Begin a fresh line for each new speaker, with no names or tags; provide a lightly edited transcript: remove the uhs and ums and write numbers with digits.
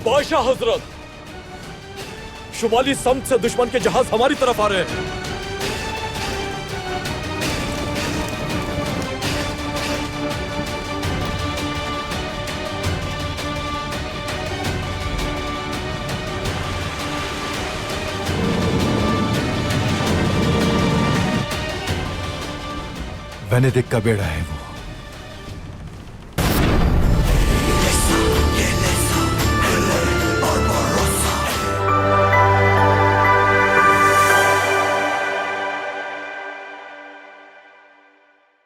बादशाह हजरत, शुमाली सम्त से दुश्मन के जहाज हमारी तरफ आ रहे हैं।
वेनेडिक का बेड़ा है वो।